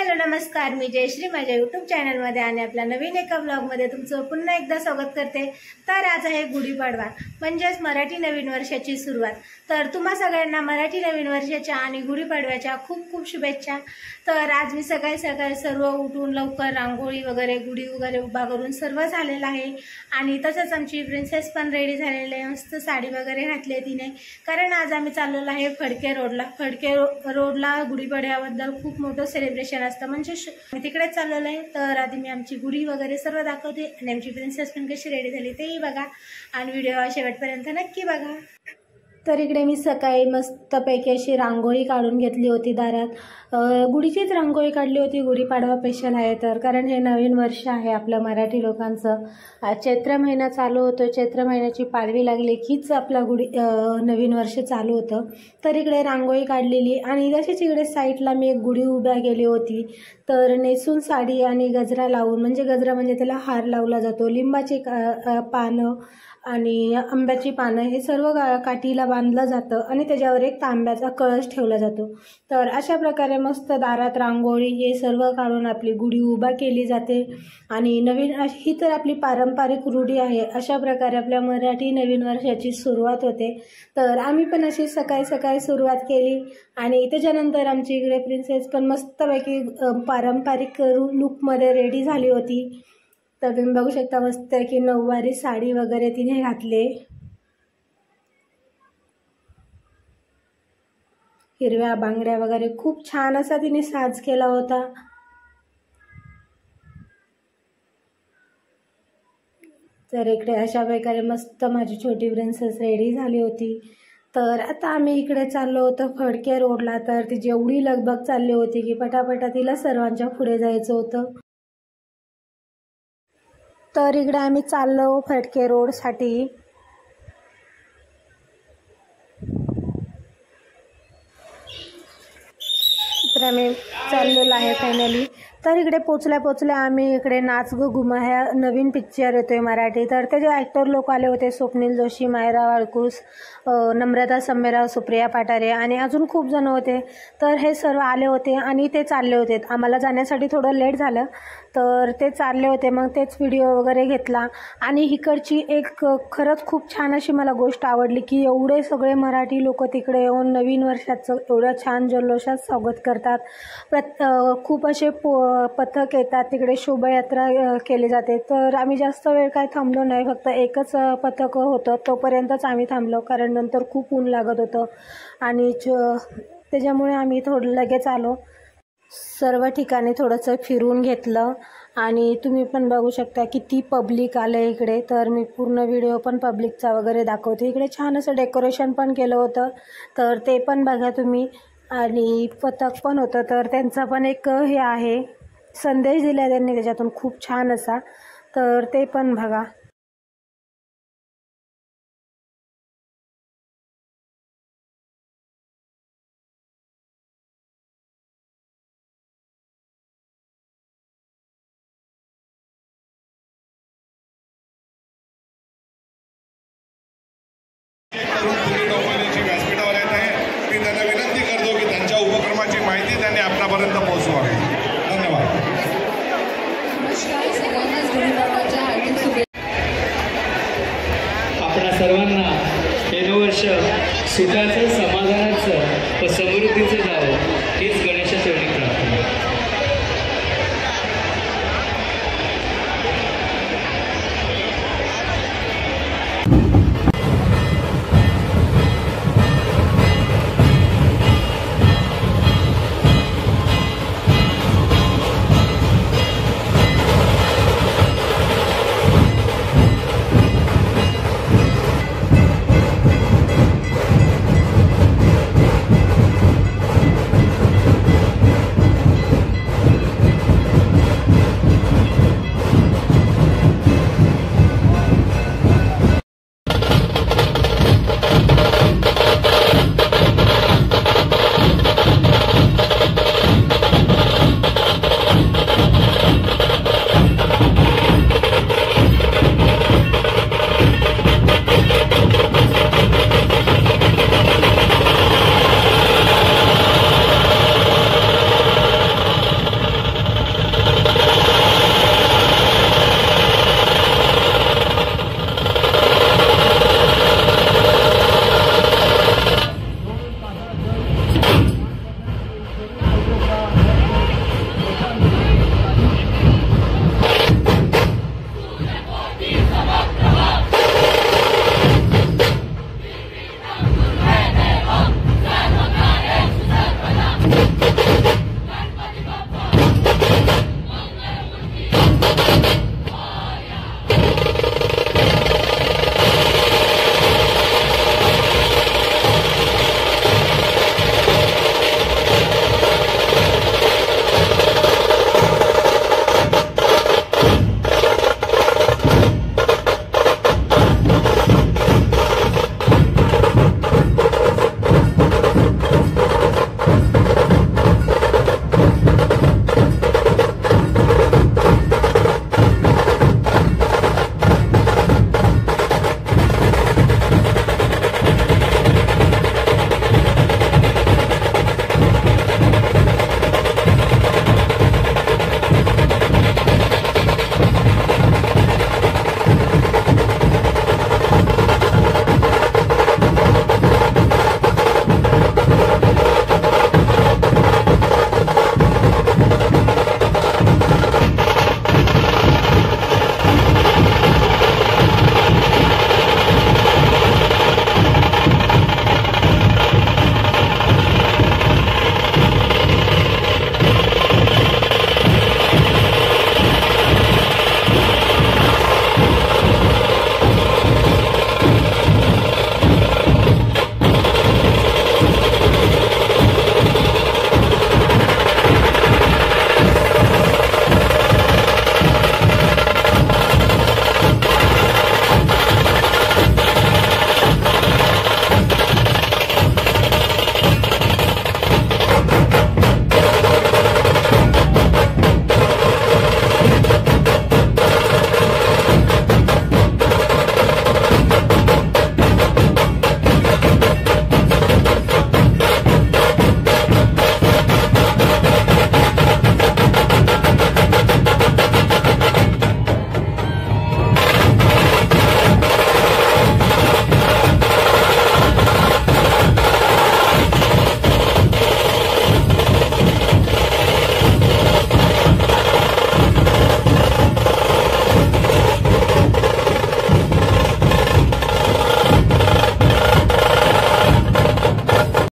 Hello नमस्कार, मी जयश्री माझ्या YouTube चॅनलमध्ये आणि आपल्या नवीन एका ब्लॉगमध्ये तुमचं पुन्हा एकदा स्वागत करते। तर आज आहे गुढीपाडवा म्हणजेच मराठी नवीन वर्षाची सुरुवात। तर तुम्हा सगळ्यांना मराठी नवीन वर्षाच्या आणि गुढीपाडव्याच्या खूप खूप शुभेच्छा। तर आज मी सकाळी सर्व उठून लवकर रांगोळी वगैरे गुढी वगैरे उभा करून सर्व झालेलं आहे आणि तसंच आमची प्रिन्सेस पण रेडी झालेली आहे, मस्त साडी वगैरे घातली आहे तिने। कारण आज आम्ही चाललेलो आहे फडके रोडला गुढीपाडव्याबद्दल खूप मोठं सेलिब्रेशन असतं, म्हणजे तिकडेच चाललेलं आहे। तर आधी मी आमची गुढी वगैरे सर्व दाखवते आणि आमची प्रिन्सेस पण कशी रेडी झाली तेही बघा आणि व्हिडिओ शेवटपर्यंत नक्की बघा। तर इकडे मी सकाळी मस्तपैकी अशी रांगोळी काढून घेतली होती दारात, गुढीचीच रांगोळी काढली होती। गुढीपाडवा स्पेशल आहे तर कारण हे नवीन वर्ष आहे आपलं मराठी लोकांचं। चैत्र महिना चालू होतो, चैत्र महिन्याची पाडवी लागली कीच आपला नवीन वर्ष चालू होतं। तर इकडे रांगोळी काढलेली आणि तशीच इकडे साईडला मी एक गुढी उभ्या केली होती। तर नेसून साडी आणि गजरा लावून, म्हणजे गजरा म्हणजे त्याला हार लावला जातो, लिंबाची पानं आणि आंब्याची पानं हे सर्व काठीला बांधलं जातं आणि त्याच्यावर एक तांब्याचा कळश ठेवला जातो। तर अशा प्रकारे मस्त दारात रांगोळी हे सर्व काढून आपली गुढी उभा केली जाते आणि नवीन ही तर आपली पारंपरिक रूढी आहे। अशा प्रकारे आपल्या मराठी नवीन वर्षाची सुरुवात होते। तर आम्ही पण अशी सकाळी सुरुवात केली आणि त्याच्यानंतर आमची इकडे प्रिन्सेस पण मस्तपैकी पारंपरिक लुकमध्ये रेडी झाली होती। तर तुम्ही बघू शकता मस्त की नऊवारी साडी वगैरे तिने घातले, हिरव्या बांगड्या वगैरे खूप छान असा तिने साज केला होता। तर इकडे अशा प्रकारे मस्त माझी छोटी प्रिन्सेस रेडी झाली होती। तर आता आम्ही इकडे चाललो होतो फडके रोडला। तर तिची एवढी लगबग चालली होती की पटापटा तिला सर्वांच्या पुढे जायचं होतं। तर इकडे आम्ही चाललो फडके रोडसाठी। तर आम्ही चाललेलो आहे फायनली। तर इकडे पोचल्या आम्ही इकडे नाच गो घुमा ह्या नवीन पिक्चर येतोय मराठी। तर त्याचे ॲक्टर लोक आले होते, स्वप्नील जोशी, मायरा वाळकूस, नम्रता संभेराव, सुप्रिया पाटारे आणि अजून खूप जण होते। तर हे सर्व आले होते आणि ते चालले होते। आम्हाला जाण्यासाठी थोडं लेट झालं तर ते चालले होते, मग तेच व्हिडिओ वगैरे घेतला। आणि इकडची एक खरंच खूप छान अशी मला गोष्ट आवडली की एवढे सगळे मराठी लोक तिकडे येऊन नवीन वर्षाचं एवढ्या छान जल्लोषात स्वागत करतात। खूप असे पथक येतात तिकडे, शोभायात्रा केली जाते। तर आम्ही जास्त वेळ काय थांबलो नाही, फक्त एकच पथक होतं तोपर्यंतच आम्ही थांबलो, कारण नंतर खूप ऊन लागत होतं आणि त्याच्यामुळे आम्ही थोडं लगेच आलो। सर्व ठिकाणी थोडंसं फिरून घेतलं आणि तुम्ही पण बघू शकता किती पब्लिक आलं इकडे। तर मी पूर्ण व्हिडिओ पण पब्लिकचा वगैरे दाखवते। इकडे छान असं डेकोरेशन पण केलं होतं, तर ते पण बघा तुम्ही। आणि पथक पण होतं, तर त्यांचा पण एक हे आहे, संदेश दिला त्यांनी त्याच्यातून खूप छान असा, तर ते पण बघा। व्यासपीठावर येत आहे, मी त्यांना विनंती करतो की त्यांच्या उपक्रमाची माहिती त्यांनी आपल्यापर्यंत पोहोचवावी। धन्यवाद। आपल्या सर्वांना हे नववर्ष सुखाचं